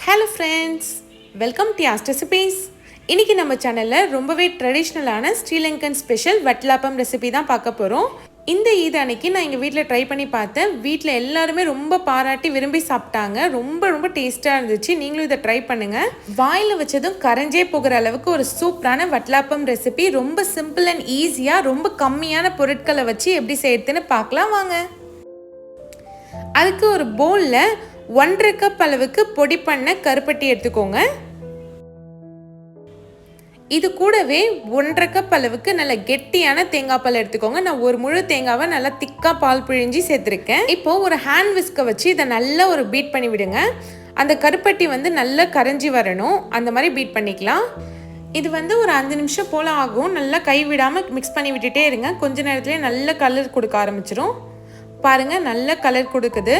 Hello friends, welcome to யாஸ்ட் recipes. இன்றைக்கி நம்ம சேனலில் ரொம்பவே ட்ரெடிஷ்னலான ஸ்ரீலங்கன் ஸ்பெஷல் வட்லாப்பம் ரெசிபி தான் பார்க்க போகிறோம். இந்த ஈத் அன்னைக்கு நான் எங்கள் வீட்டில் ட்ரை பண்ணி பார்த்தேன். வீட்டில் எல்லாருமே ரொம்ப பாராட்டி விரும்பி சாப்பிட்டாங்க. ரொம்ப டேஸ்ட்டாக இருந்துச்சு. நீங்களும் இதை ட்ரை பண்ணுங்கள். வாயில் வச்சதும் கரைஞ்சே போகிற அளவுக்கு ஒரு சூப்பரான வட்லாப்பம் ரெசிபி. ரொம்ப சிம்பிள் அண்ட் ஈஸியாக ரொம்ப கம்மியான பொருட்களை வச்சு எப்படி செய்யறதுன்னு பார்க்கலாம் வாங்க. அதுக்கு ஒரு பவுலில் 1.5 கப் அளவுக்கு பொடி பண்ண கருப்பட்டி எடுத்துக்கோங்க. இது கூடவே 1.5 கப் அளவுக்கு நல்ல கெட்டியான தேங்காய் பால் எடுத்துக்கோங்க. நான் ஒரு முழு தேங்காவை நல்லா திக்காக பால் பிழிஞ்சி சேர்த்துருக்கேன். இப்போது ஒரு ஹேண்ட் விஸ்கை வச்சு இதை நல்லா ஒரு பீட் பண்ணி விடுங்க. அந்த கருப்பட்டி நல்லா கரைஞ்சி வரணும். அந்த மாதிரி பீட் பண்ணிக்கலாம். இது ஒரு 5 நிமிஷம் போல் ஆகும். நல்லா கை விடாமல் மிக்ஸ் பண்ணி விட்டுட்டே இருங்க. கொஞ்ச நேரத்துலேயே நல்ல கலர் கொடுக்க ஆரம்பிச்சிடும். பாருங்கள், நல்ல கலர் கொடுக்குது.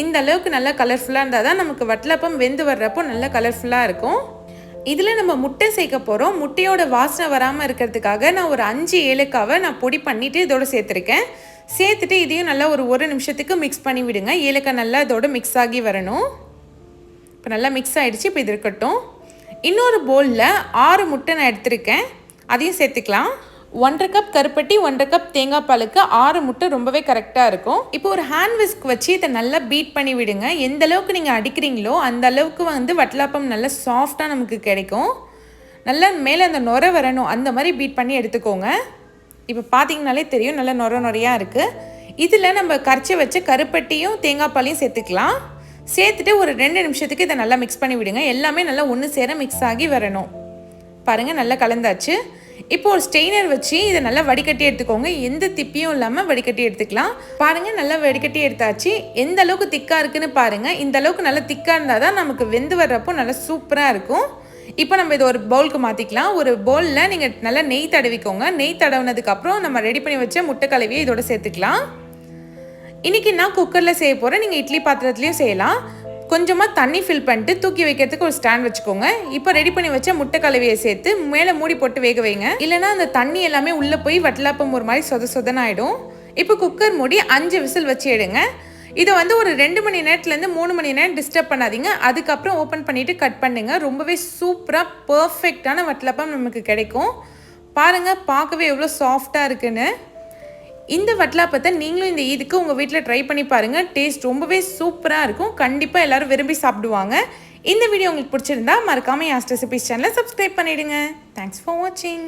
இந்த அளவுக்கு நல்லா கலர்ஃபுல்லாக இருந்தால் தான் நமக்கு வட்லாப்பம் வெந்து வர்றப்போ நல்லா கலர்ஃபுல்லாக இருக்கும். இதில் நம்ம முட்டை சேர்க்க போகிறோம். முட்டையோட வாசனை வராமல் இருக்கிறதுக்காக நான் ஒரு 5 ஏலக்காவை நான் பொடி பண்ணிவிட்டு இதோட சேர்த்துருக்கேன். சேர்த்துட்டு இதையும் நல்லா ஒரு நிமிஷத்துக்கு மிக்ஸ் பண்ணி விடுங்க. ஏலக்காய் நல்லா இதோட மிக்ஸ் ஆகி வரணும். இப்போ நல்லா மிக்ஸ் ஆகிடுச்சு. இப்போ இது இருக்கட்டும். இன்னொரு பவுலில் 6 முட்டை நான் எடுத்திருக்கேன். அதையும் சேர்த்துக்கலாம். 1.5 கப் கருப்பட்டி, 1.5 கப் தேங்காய் பாலுக்கு 6 முட்டை ரொம்பவே கரெக்டாக இருக்கும். இப்போ ஒரு ஹேண்ட் விஸ்க் வச்சு இதை நல்லா பீட் பண்ணி விடுங்க. எந்த அளவுக்கு நீங்கள் அடிக்கிறீங்களோ அந்த அளவுக்கு வட்லாப்பம் நல்லா சாஃப்டாக நமக்கு கிடைக்கும். நல்லா மேலே அந்த நுரை வரணும். அந்த மாதிரி பீட் பண்ணி எடுத்துக்கோங்க. இப்போ பார்த்தீங்கனாலே தெரியும், நல்லா நுரையாக இருக்குது. இதில் நம்ம கரைச்சி வச்ச கருப்பட்டியும் தேங்காய் பாலையும் சேர்த்துக்கலாம். சேர்த்துட்டு ஒரு 2 நிமிஷத்துக்கு இதை நல்லா மிக்ஸ் பண்ணி விடுங்க. எல்லாமே நல்லா ஒன்று சேர மிக்ஸ் ஆகி வரணும். பாருங்கள், நல்லா கலந்தாச்சு. இப்போ ஒரு ஸ்டெய்னர் வச்சு இதை நல்லா வடிகட்டி எடுத்துக்கோங்க. எந்த திப்பியும் இல்லாமல் வடிகட்டி எடுத்துக்கலாம். பாருங்கள், நல்லா வடிகட்டி எடுத்தாச்சு. எந்த அளவுக்கு திக்காக இருக்குன்னு பாருங்கள். இந்த அளவுக்கு நல்லா திக்காக இருந்தால் தான் நமக்கு வெந்து வர்றப்போ நல்லா சூப்பராக இருக்கும். இப்போ நம்ம இதை ஒரு பவுலுக்கு மாற்றிக்கலாம். ஒரு பவுலில் நீங்கள் நல்லா நெய் தடவிக்கோங்க. நெய் தடவினதுக்கப்புறம் நம்ம ரெடி பண்ணி வச்ச முட்டை கலவையை இதோட சேர்த்துக்கலாம். இன்றைக்கி நான் குக்கரில் செய்ய போகிறேன். நீங்கள் இட்லி பாத்திரத்துலேயும் செய்யலாம். கொஞ்சமாக தண்ணி ஃபில் பண்ணிட்டு தூக்கி வைக்கிறதுக்கு ஒரு ஸ்டாண்ட் வச்சுக்கோங்க. இப்போ ரெடி பண்ணி வச்ச முட்டை கலவையை சேர்த்து மேலே மூடி போட்டு வேக வைங்க. இல்லைனா அந்த தண்ணி எல்லாமே உள்ளே போய் வட்லாப்பம் ஒரு மாதிரி சொதன்னு ஆகிடும். இப்போ குக்கர் மூடி 5 விசில் வச்சு எடுங்க. இதை ஒரு 2 மணி நேரத்துலேருந்து 3 மணி நேரம் டிஸ்டர்ப் பண்ணாதீங்க. அதுக்கப்புறம் ஓப்பன் பண்ணிவிட்டு கட் பண்ணுங்க. ரொம்பவே சூப்பராக பர்ஃபெக்டான வட்லாப்பம் நமக்கு கிடைக்கும். பாருங்கள், பார்க்கவே எவ்வளோ சாஃப்டாக இருக்குன்னு. இந்த வட்லாப்பத்தை நீங்களும் இந்த ஈதுக்கு உங்கள் வீட்டில் ட்ரை பண்ணி பாருங்கள். டேஸ்ட் ரொம்பவே சூப்பராக இருக்கும். கண்டிப்பாக எல்லோரும் விரும்பி சாப்பிடுவாங்க. இந்த வீடியோ உங்களுக்கு பிடிச்சிருந்தா மறக்காமல் யாஸ்ட் ரெசிபீஸ் சேனலை சப்ஸ்கிரைப் பண்ணிவிடுங்க. தேங்க்ஸ் ஃபார் வாட்சிங்.